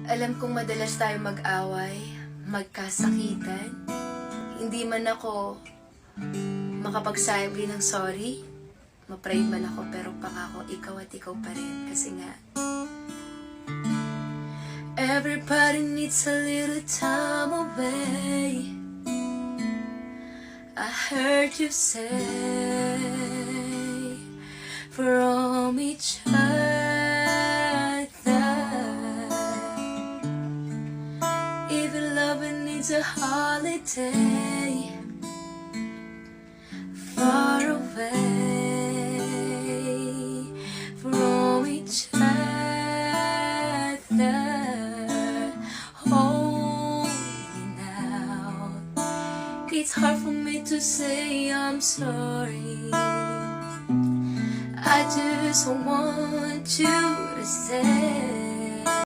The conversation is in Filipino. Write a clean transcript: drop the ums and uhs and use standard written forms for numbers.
Alam kong madalas tayo mag-away, magkasakitan. Hindi man ako makapagsabi ng sorry. Ma-pride man ako pero pangako ikaw at ikaw pa rin. Kasi nga, everybody needs a little time away. I heard you say from each other, even loving needs a holiday, far away from each other, holding out. It's hard for me to say I'm sorry. I just want you to say